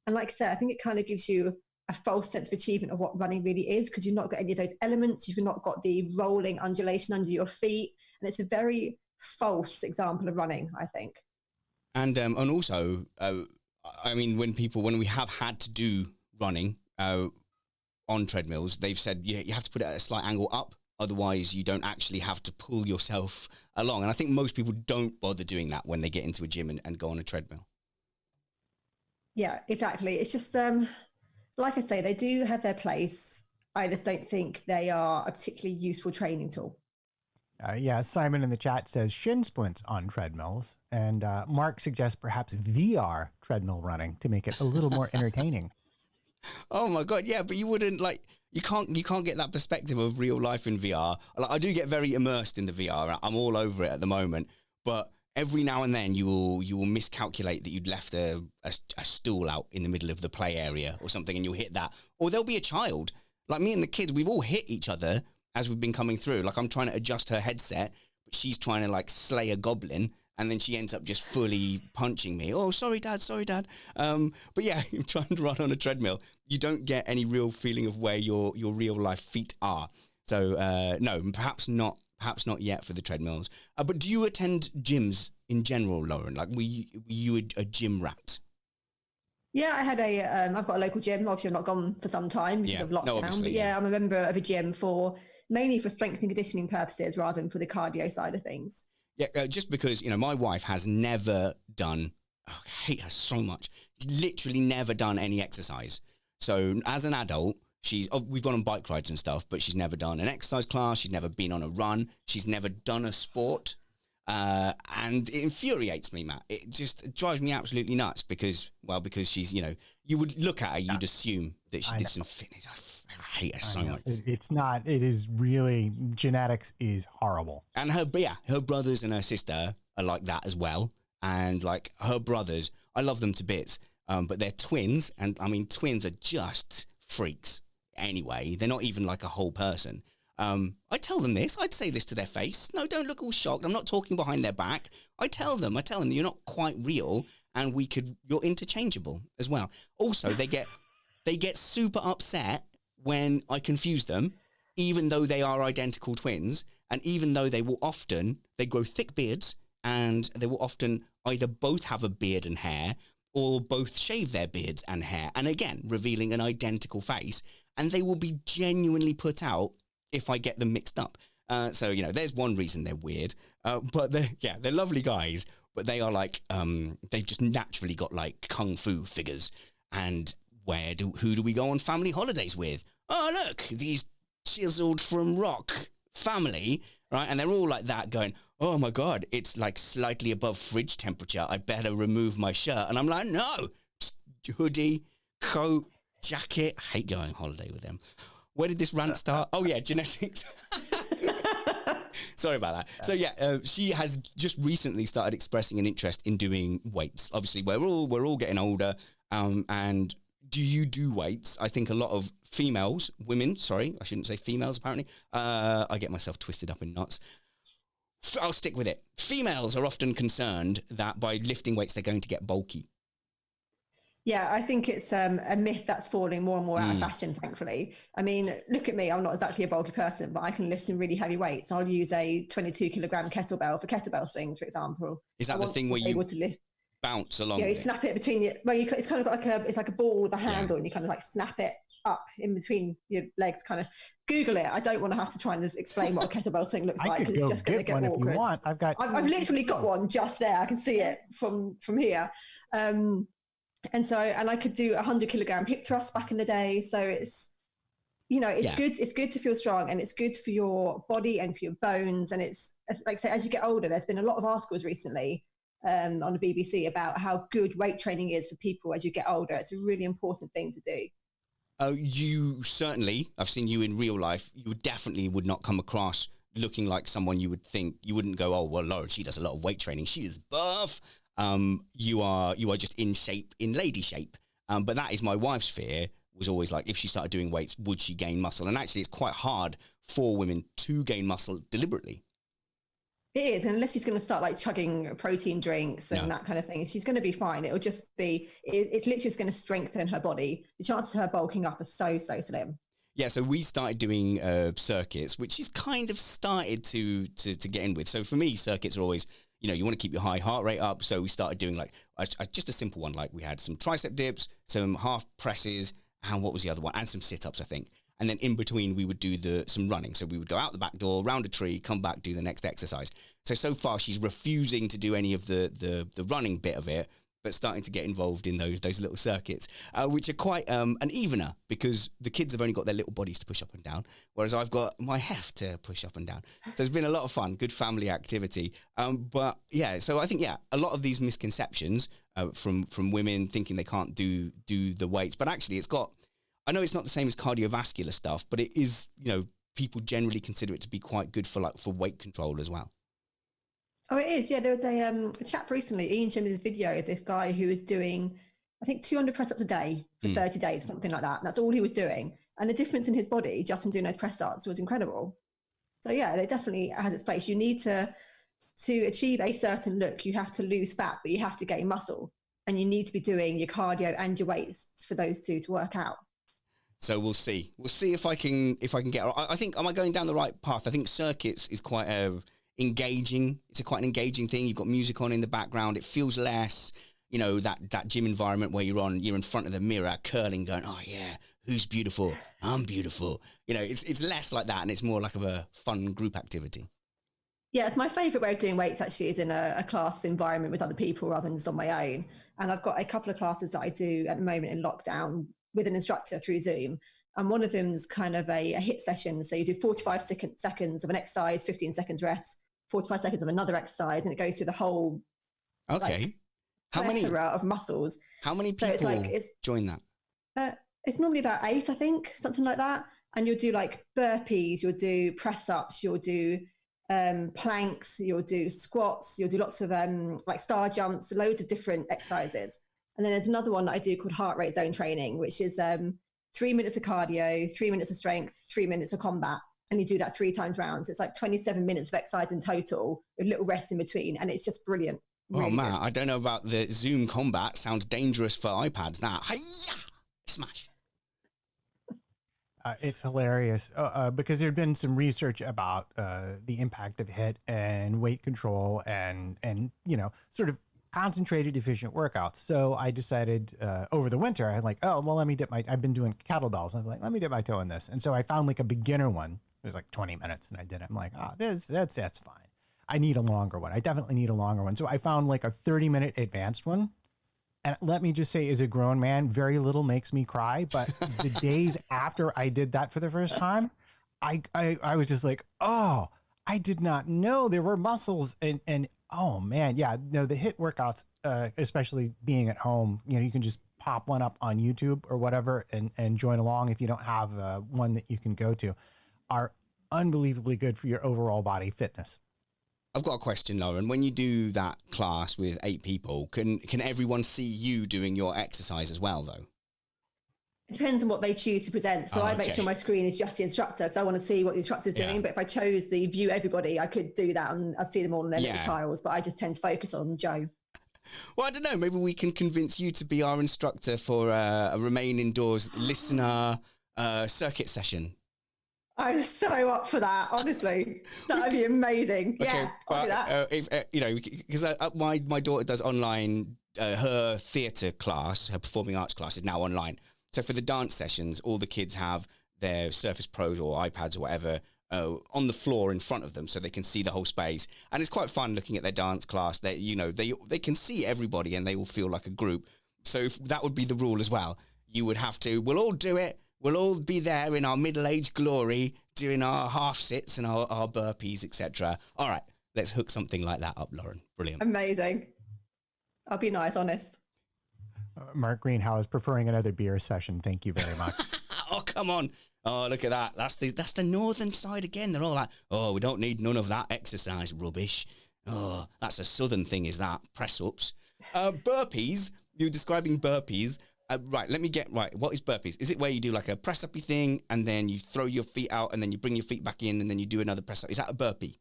And like I said, I think it kind of gives you a false sense of achievement of what running really is, because you've not got any of those elements. You've not got the rolling undulation under your feet. And it's a very false example of running, I think. And also, I mean, when we have had to do running on treadmills, they've said you have to put it at a slight angle up. Otherwise, you don't actually have to pull yourself along. And I think most people don't bother doing that when they get into a gym and go on a treadmill. Yeah, exactly. It's just, like I say, they do have their place. I just don't think they are a particularly useful training tool. Simon in the chat says shin splints on treadmills. And Mark suggests perhaps VR treadmill running to make it a little more entertaining. Oh my God. Yeah, but you wouldn't you can't get that perspective of real life in VR. I do get very immersed in the VR. I'm all over it at the moment, but every now and then you will miscalculate that you'd left a stool out in the middle of the play area or something, and you'll hit that. Or there'll be a child, like me and the kids, we've all hit each other as we've been coming through. Like I'm trying to adjust her headset, but she's trying to slay a goblin, and then she ends up just fully punching me. Oh, sorry, Dad. But yeah, trying to run on a treadmill, you don't get any real feeling of where your real life feet are. So no, perhaps not yet for the treadmills. But do you attend gyms in general, Lauren? Were you a gym rat? Yeah, I had I've got a local gym. Obviously, I've not gone for some time because of lockdown. But yeah, I'm a member of a gym mainly for strength and conditioning purposes rather than for the cardio side of things. Yeah, just because, my wife has never done, I hate her so much. She's literally never done any exercise. So as an adult, we've gone on bike rides and stuff, but she's never done an exercise class. She's never been on a run. She's never done a sport. And it infuriates me, Matt. It just drives me absolutely nuts because she's, you would look at her, you'd assume that she did some fitness. I hate her so much. It's not, it is really, genetics is horrible. And her brothers and her sister are like that as well. And her brothers, I love them to bits, but they're twins. And I mean, twins are just freaks anyway. They're not even like a whole person. I tell them this. I'd say this to their face. No, don't look all shocked. I'm not talking behind their back. I tell them you're not quite real, and you're interchangeable as well. Also, they get super upset when I confuse them, even though they are identical twins, and even though they grow thick beards, and they will often either both have a beard and hair, or both shave their beards and hair, and again, revealing an identical face, and they will be genuinely put out if I get them mixed up. So, there's one reason they're weird. But they're lovely guys. but they are like they've just naturally got like kung fu figures. And who do we go on family holidays with? Oh, look, these chiseled from rock family, right? And they're all like that going, oh my God, it's like slightly above fridge temperature. I better remove my shirt. And I'm like, no, just hoodie, coat, jacket. I hate going on holiday with them. Where did this rant start? Oh yeah, genetics. Sorry about that. So yeah, she has just recently started expressing an interest in doing weights. Obviously, we're all getting older. And do you do weights? I think a lot of women, sorry, I shouldn't say females apparently. I get myself twisted up in knots. I'll stick with it. Females are often concerned that by lifting weights, they're going to get bulky. Yeah, I think it's a myth that's falling more and more out of fashion, thankfully. I mean, look at me. I'm not exactly a bulky person, but I can lift some really heavy weights. I'll use a 22-kilogram kettlebell for kettlebell swings, for example. Is that the thing where you to lift, bounce along? Yeah, you snap it between your. Well, it's kind of got it's like a ball with a handle, and you kind of like snap it up in between your legs. Kind of Google it. I don't want to have to try and explain what a kettlebell swing looks like because it's just going to get awkward. If you want. I've literally got one just there. I can see it from here. And I could do 100-kilogram hip thrust back in the day. So it's, it's good. It's good to feel strong, and it's good for your body and for your bones. And it's like I say, as you get older, there's been a lot of articles recently on the BBC about how good weight training is for people as you get older. It's a really important thing to do. You certainly, I've seen you in real life. You definitely would not come across looking like someone you would think. You wouldn't go, oh, well, Lauren, she does a lot of weight training. She is buff. You are just in shape, in lady shape. But that is my wife's fear, was always like, if she started doing weights, would she gain muscle? And actually, it's quite hard for women to gain muscle deliberately. It is, unless she's going to start like chugging protein drinks and that kind of thing. She's going to be fine. It'll just be, it's literally just going to strengthen her body. The chances of her bulking up are so slim. Yeah, so we started doing circuits, which is kind of started to get in with. So for me, circuits are always, you want to keep your high heart rate up. So we started doing like just a simple one. Like we had some tricep dips, some half presses, and what was the other one? And some sit-ups, I think. And then in between, we would do some running. So we would go out the back door, round a tree, come back, do the next exercise. So far, she's refusing to do any of the running bit of it, but starting to get involved in those little circuits, which are quite an evener, because the kids have only got their little bodies to push up and down, whereas I've got my heft to push up and down. So it's been a lot of fun, good family activity. But yeah, so I think, a lot of these misconceptions from women thinking they can't do the weights, but actually I know it's not the same as cardiovascular stuff, but it is, people generally consider it to be quite good for weight control as well. Oh, it is. Yeah, there was a chap recently, Ian showed me this video of this guy who was doing, I think, 200 press-ups a day for 30 days, something like that. And that's all he was doing. And the difference in his body just from doing those press-ups was incredible. So yeah, it definitely has its place. You need to achieve a certain look, you have to lose fat, but you have to gain muscle. And you need to be doing your cardio and your weights for those two to work out. So we'll see. We'll see if I can get. I think, am I going down the right path? I think circuits is quite engaging. It's quite an engaging thing. You've got music on in the background. It feels less, that gym environment where you're in front of the mirror curling, going, oh yeah, who's beautiful? I'm beautiful. It's less like that, and it's more like of a fun group activity. Yeah, it's my favourite way of doing weights actually is in a class environment with other people rather than just on my own. And I've got a couple of classes that I do at the moment in lockdown with an instructor through Zoom. And one of them's kind of a HIIT session. So you do 45 seconds of an exercise, 15 seconds rest, 45 seconds of another exercise, and it goes through the whole how many of muscles. How many people join that? It's normally about 8, I think, something like that. And you'll do like burpees, you'll do press ups, you'll do planks, you'll do squats, you'll do lots of like star jumps, loads of different exercises. And then there's another one that I do called heart rate zone training, which is 3 minutes of cardio, 3 minutes of strength, 3 minutes of combat. And you do that 3 times round. So it's like 27 minutes of exercise in total with little rests in between. And it's just brilliant. Really man, good. I don't know about the Zoom combat. Sounds dangerous for iPads. That Hi-ya! Smash. It's hilarious because there'd been some research about the impact of HIIT and weight control and sort of concentrated, efficient workouts. So I decided over the winter, I'm like, oh, well, I've been doing kettlebells. I'm like, let me dip my toe in this. And so I found like a beginner one. It was like 20 minutes and I did it. I'm like, that's fine. I need a longer one. I definitely need a longer one. So I found like a 30-minute advanced one. And let me just say, as a grown man, very little makes me cry. But the days after I did that for the first time, I was just like, oh, I did not know there were muscles. And oh man, yeah, no, the HIIT workouts, especially being at home, you know, you can just pop one up on YouTube or whatever and join along if you don't have one that you can go to, are unbelievably good for your overall body fitness. I've got a question, Lauren. When you do that class with 8 people, can everyone see you doing your exercise as well, though? It depends on what they choose to present. So I make sure my screen is just the instructor because I want to see what the instructor's doing. But if I chose the view everybody, I could do that and I'd see them all in their little tiles. But I just tend to focus on Joe. Well, I don't know. Maybe we can convince you to be our instructor for a Remain Indoors listener circuit session. I'm so up for that, honestly. That would be amazing. Okay, yeah, I'll do that. If, you know, because my daughter does online, her theatre class, her performing arts class is now online. So for the dance sessions, all the kids have their Surface Pros or iPads or whatever on the floor in front of them so they can see the whole space. And it's quite fun looking at their dance class. They, you know, they can see everybody and they all feel like a group. So if that would be the rule as well. You would have to, we'll all do it. We'll all be there in our middle-aged glory doing our half-sits and our burpees, etc. All right, let's hook something like that up, Lauren. Brilliant. Amazing. I'll be nice, honest. Mark Greenhouse preferring another beer session. Thank you very much. Oh, come on. Oh, look at that. That's the northern side again. They're all like, oh, we don't need none of that exercise rubbish. Oh, that's a southern thing, is that? Press-ups. Burpees. You're describing burpees. Right, let me get right. What is burpees? Is it where you do like a press-uppy thing and then you throw your feet out and then you bring your feet back in and then you do another press-up? Is that a burpee?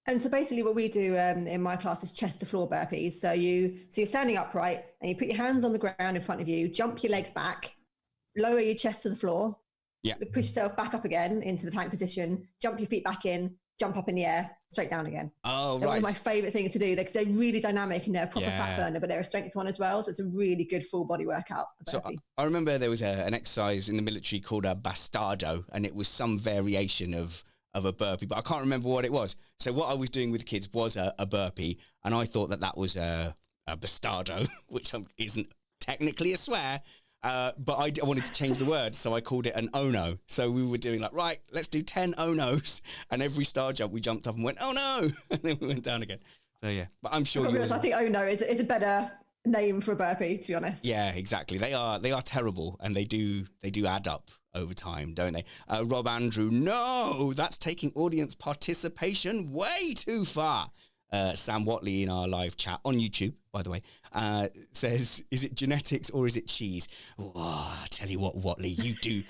And so basically what we do in my class is chest to floor burpees. So you're standing upright and you put your hands on the ground in front of you, jump your legs back, lower your chest to the floor, push yourself back up again into the plank position, jump your feet back in, jump up in the air, straight down again. Oh, they're right. One of my favorite things to do because they're really dynamic and they're a proper fat burner, but they're a strength one as well. So it's a really good full body workout. So I remember there was an exercise in the military called a bastardo, and it was some variation of a burpee, but I can't remember what it was. So what I was doing with the kids was a burpee, and I thought that was a bastardo, which isn't technically a swear. But I wanted to change the word, so I called it an ono. So we were doing like, right, let's do 10 onos. And every star jump, we jumped up and went, oh no. And then we went down again. So yeah, but I'm sure I think ono is a better name for a burpee, to be honest. Yeah, exactly. They are terrible, and they do add up over time, don't they? Rob Andrew, no, that's taking audience participation way too far. Sam Watley in our live chat on YouTube, by the way, says, is it genetics or is it cheese? Oh, I tell you what, Watley, you do.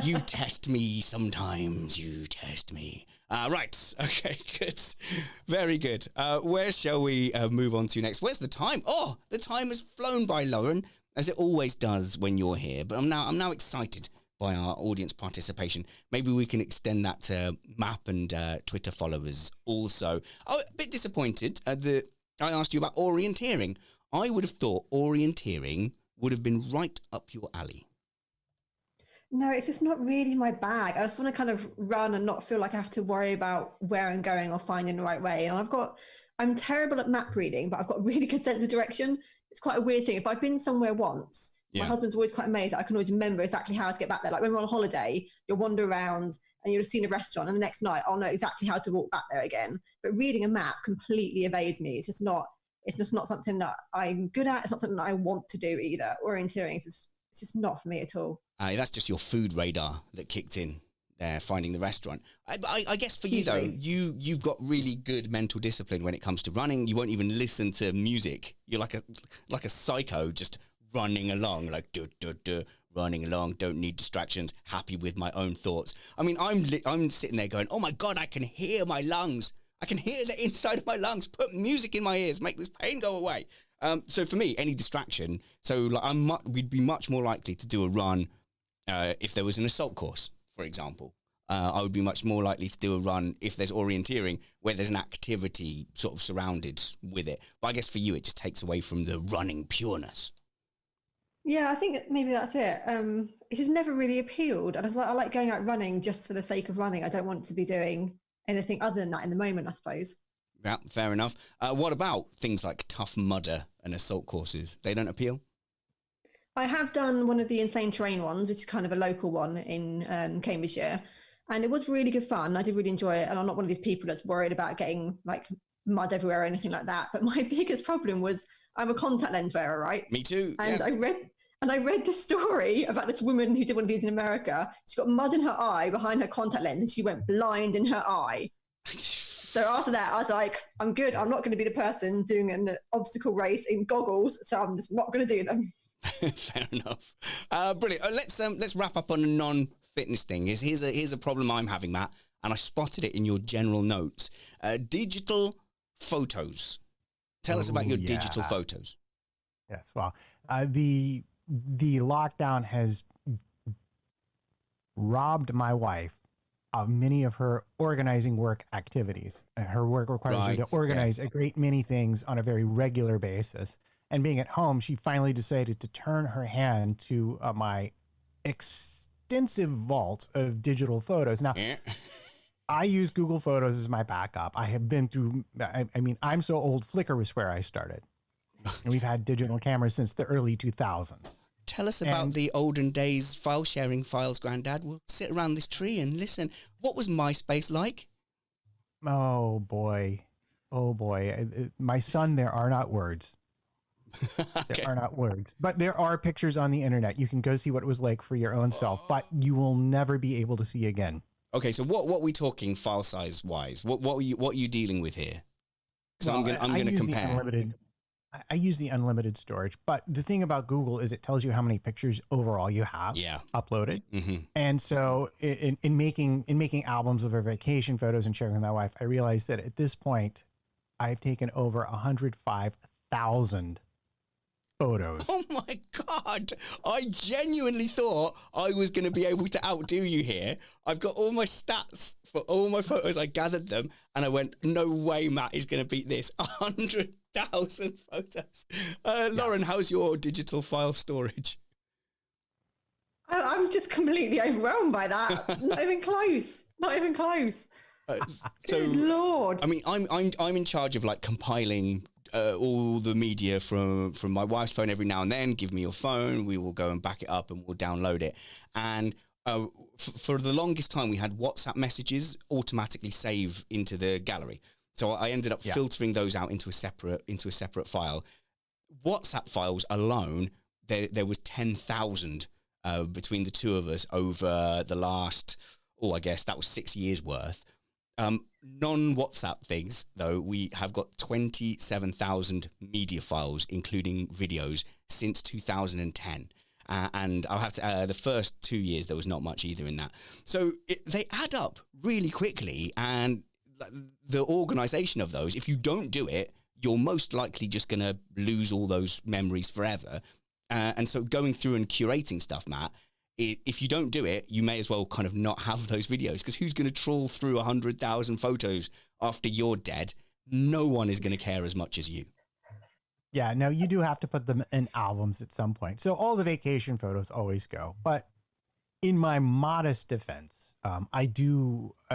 You test me sometimes. You test me. Right. Okay, good. Very good. Where shall we move on to next? Where's the time? Oh, the time has flown by, Lauren, as it always does when you're here. But I'm now excited by our audience participation. Maybe we can extend that to MAP and Twitter followers also. Oh, a bit disappointed that I asked you about orienteering. I would have thought orienteering would have been right up your alley. No, it's just not really my bag. I just want to kind of run and not feel like I have to worry about where I'm going or finding the right way. And I'm terrible at map reading, but I've got really good sense of direction. It's quite a weird thing. If I've been somewhere once, my husband's always quite amazed that I can always remember exactly how to get back there. Like when we're on holiday, you'll wander around and you'll have seen a restaurant and the next night I'll know exactly how to walk back there again. But reading a map completely evades me. It's just not something that I'm good at. It's not something that I want to do either. Orienteering is just not for me at all. That's just your food radar that kicked in there, finding the restaurant. I guess for you though, you've got really good mental discipline when it comes to running. You won't even listen to music. You're like a psycho, just running along, like running along, don't need distractions, happy with my own thoughts. I mean, I'm sitting there going, oh my God, I can hear my lungs. I can hear the inside of my lungs. Put music in my ears, make this pain go away. So for me, any distraction, we'd be much more likely to do a run if there was an assault course, for example. I would be much more likely to do a run if there's orienteering, where there's an activity sort of surrounded with it. But I guess for you, it just takes away from the running pureness. Yeah, I think maybe that's it. It just never really appealed. And I like going out running just for the sake of running. I don't want to be doing anything other than that in the moment, I suppose. Yeah, fair enough. What about things like Tough Mudder and assault courses? They don't appeal? I have done one of the Insane Terrain ones, which is kind of a local one in Cambridgeshire. And it was really good fun. I did really enjoy it. And I'm not one of these people that's worried about getting like mud everywhere or anything like that. But my biggest problem was I'm a contact lens wearer, right? Me too. And yes. I read this story about this woman who did one of these in America. She got mud in her eye behind her contact lens and she went blind in her eye. So after that, I was like, I'm good. I'm not going to be the person doing an obstacle race in goggles. So I'm just not going to do them. Fair enough. Brilliant. Let's wrap up on a non-fitness thing. Here's a problem I'm having, Matt, and I spotted it in your general notes. Digital photos. Tell us about your digital photos. Yes. Well, the lockdown has robbed my wife of many of her organizing work activities. Her work requires her to organize a great many things on a very regular basis. And being at home, she finally decided to turn her hand to my extensive vault of digital photos. Now, I use Google Photos as my backup. I have been through, I mean, I'm so old, Flickr was where I started. And we've had digital cameras since the early 2000s. Tell us about the olden days file sharing files, Grandad. We'll sit around this tree and listen. What was MySpace like? Oh, boy. Oh, boy. My son, there are not words. Okay. There are not words. But there are pictures on the internet. You can go see what it was like for your own self, but you will never be able to see again. Okay, so what are we talking file size wise? What are you dealing with here? Because I'm going to compare. I use the unlimited storage, but the thing about Google is it tells you how many pictures overall you have uploaded. Mm-hmm. And so in making albums of our vacation photos and sharing with my wife, I realized that at this point I've taken over 105,000 photos. Oh my God. I genuinely thought I was going to be able to outdo you here. I've got all my stats for all my photos. I gathered them and I went, no way Matt is going to beat this. 100,000 photos. Lauren, how's your digital file storage? I'm just completely overwhelmed by that. Not even close. Not even close. So, good Lord. I mean, I'm in charge of like compiling all the media from my wife's phone every now and then. Give me your phone. We will go and back it up and we'll download it. And for the longest time, we had WhatsApp messages automatically save into the gallery. So I ended up filtering those out into a separate file. WhatsApp files alone, there was 10,000 between the two of us over the last, I guess that was 6 years worth. Non-WhatsApp things, though, we have got 27,000 media files, including videos, since 2010. And I'll have to, the first 2 years, there was not much either in that. So they add up really quickly. And the organization of those, if you don't do it, you're most likely just going to lose all those memories forever. And so going through and curating stuff, Matt, if you don't do it, you may as well kind of not have those videos, because who's going to trawl through 100,000 photos after you're dead? No one is going to care as much as you. Yeah, no, you do have to put them in albums at some point. So all the vacation photos always go. But in my modest defense,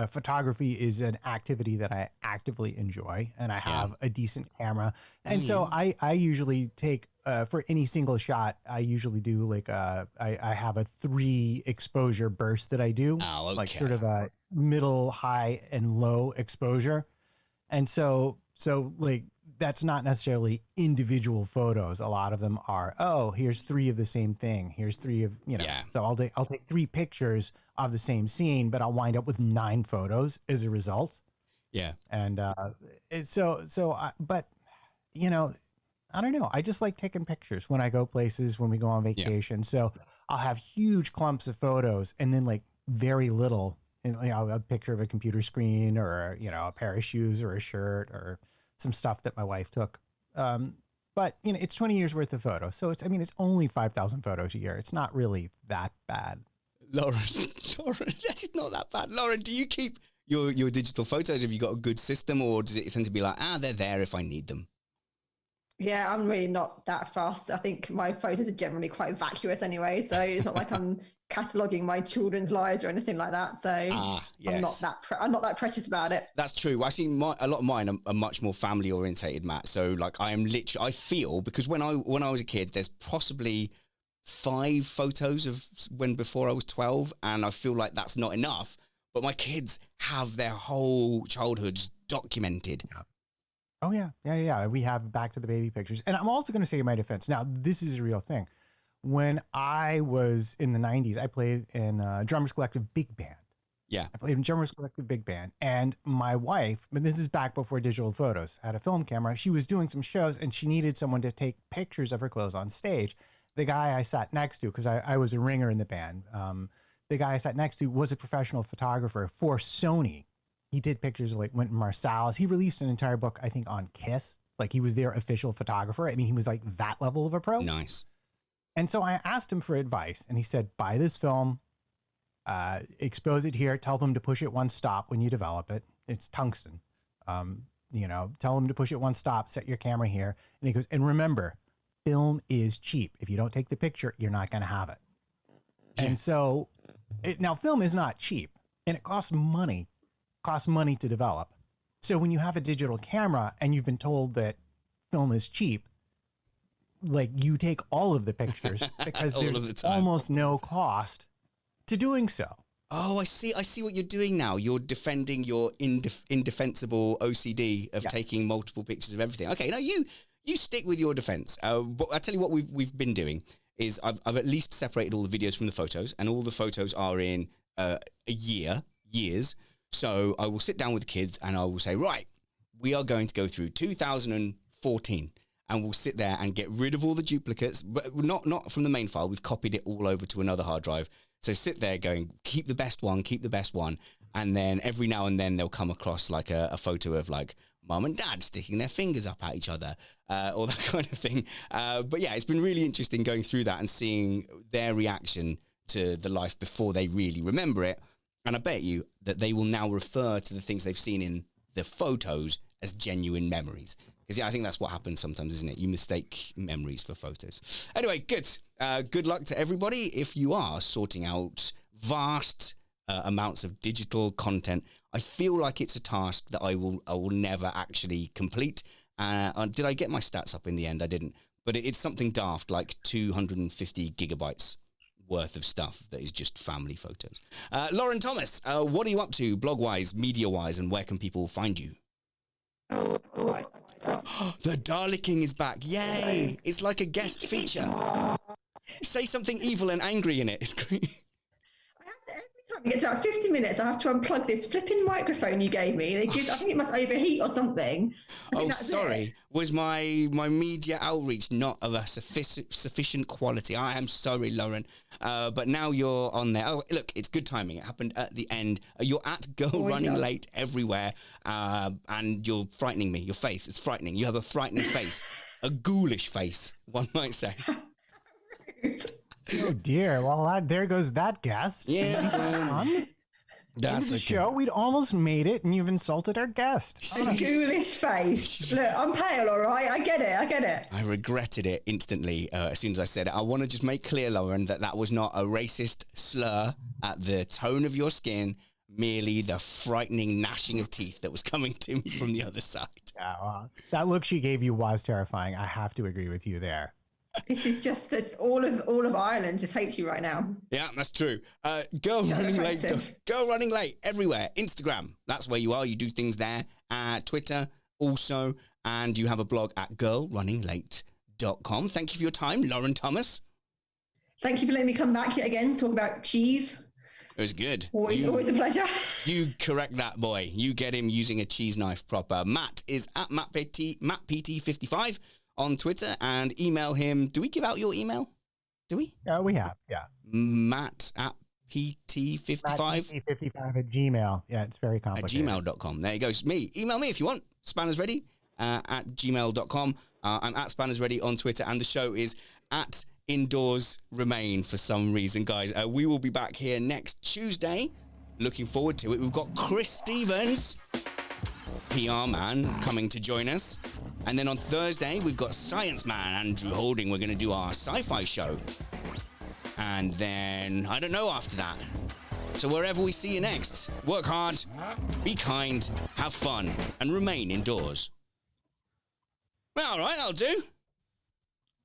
photography is an activity that I actively enjoy, and I have a decent camera. And so I usually take, for any single shot, I usually do like I have a 3 exposure burst that I do, like sort of a middle, high, and low exposure. And so like, that's not necessarily individual photos. A lot of them are, here's 3 of the same thing. Here's 3 of, so I'll take 3 pictures of the same scene, but I'll wind up with 9 photos as a result. Yeah. And but I don't know. I just like taking pictures when I go places, when we go on vacation. Yeah. So I'll have huge clumps of photos and then like very little, a picture of a computer screen or, a pair of shoes or a shirt or some stuff that my wife took. But it's 20 years worth of photos. So it's only 5,000 photos a year. It's not really that bad. Lauren, that's not that bad. Lauren, do you keep your digital photos? Have you got a good system, or does it tend to be like, they're there if I need them? Yeah, I'm really not that fast. I think my photos are generally quite vacuous anyway. So it's not like I'm cataloging my children's lives or anything like that. So yes. I'm not that precious about it. That's true. I see a lot of mine are much more family orientated, Matt. So like I feel, because when I was a kid, there's possibly 5 photos of before I was 12, and I feel like that's not enough. But my kids have their whole childhoods documented. Oh yeah. We have back to the baby pictures. And I'm also going to say in my defense, now this is a real thing. When I was in the 90s, I played in Drummers Collective Big Band. Yeah. I played in Drummers Collective Big Band. And my wife, but this is back before digital photos, had a film camera. She was doing some shows and she needed someone to take pictures of her clothes on stage. The guy I sat next to, because I was a ringer in the band, the guy I sat next to was a professional photographer for Sony. He did pictures of like Wynton Marsalis. He released an entire book, I think, on Kiss. Like he was their official photographer. I mean, he was like that level of a pro. Nice. And so I asked him for advice, and he said, buy this film, expose it here, tell them to push it one stop when you develop it. It's tungsten. Tell them to push it one stop, set your camera here. And he goes, and remember, film is cheap. If you don't take the picture, you're not going to have it. Yeah. And so now film is not cheap, and it costs money to develop. So when you have a digital camera and you've been told that film is cheap, like you take all of the pictures because there's almost no cost to doing so. Oh, I see what you're doing now. You're defending your indefensible OCD of taking multiple pictures of everything. Okay, now you stick with your defense. But I tell you what we've been doing is I've at least separated all the videos from the photos, and all the photos are in years. So I will sit down with the kids and I will say, right, we are going to go through 2014. And we'll sit there and get rid of all the duplicates, but not from the main file. We've copied it all over to another hard drive. So sit there going, keep the best one. And then every now and then they'll come across like a photo of like mom and dad sticking their fingers up at each other, or that kind of thing. But yeah, it's been really interesting going through that and seeing their reaction to the life before they really remember it. And I bet you that they will now refer to the things they've seen in the photos as genuine memories. Because yeah, I think that's what happens sometimes, isn't it? You mistake memories for photos. Anyway, good. Good luck to everybody if you are sorting out vast amounts of digital content. I feel like it's a task that I will never actually complete. Did I get my stats up in the end? I didn't. But it's something daft, like 250 gigabytes worth of stuff that is just family photos. Lauren Thomas, what are you up to blog-wise, media-wise, and where can people find you? The Dalek King is back. Yay! It's like a guest feature. Say something evil and angry in it. It's great. Every time it gets about 50 minutes, I have to unplug this flipping microphone you gave me. I think it must overheat or something. Oh, sorry. Was my media outreach not of a sufficient quality? I am sorry, Lauren. But now you're on there. Oh, look, it's good timing. It happened at the end. You're at Girl Running Late everywhere, and you're frightening me. Your face, it's frightening. You have a frightening face, a ghoulish face, one might say. Oh dear. Well, there goes that guest. Yeah. That's the show. We'd almost made it, and you've insulted our guest. A ghoulish face. Look, I'm pale, all right. I get it. I regretted it instantly as soon as I said it. I want to just make clear, Lauren, that was not a racist slur at the tone of your skin, merely the frightening gnashing of teeth that was coming to me from the other side. Yeah, well, that look she gave you was terrifying. I have to agree with you there. This is just this. All of Ireland just hates you right now. Yeah, that's true. Girl Running Late everywhere. Instagram, that's where you are. You do things there. Twitter also, and you have a blog at girlrunninglate.com. Thank you for your time, Lauren Thomas. Thank you for letting me come back yet again to talk about cheese. It was good. Always a pleasure. You correct that boy. You get him using a cheese knife proper. Matt is at MattPT55 on Twitter, and email him. Do we give out your email? Do we? We have, yeah. Matt at PT55. PT55 at Gmail. Yeah, it's very complicated. At gmail.com. There you go. Me. Email me if you want. SpannersReady at gmail.com. I'm at SpannersReady on Twitter, and the show is at Indoors Remain for some reason, guys. We will be back here next Tuesday. Looking forward to it. We've got Chris Stevens, PR man, coming to join us. And then on Thursday, we've got Science Man Andrew Holding. We're going to do our sci-fi show. And then, I don't know after that. So wherever we see you next, work hard, be kind, have fun, and remain indoors. Well, all right, that'll do.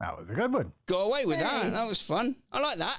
That was a good one. Go away with that. That was fun. I like that.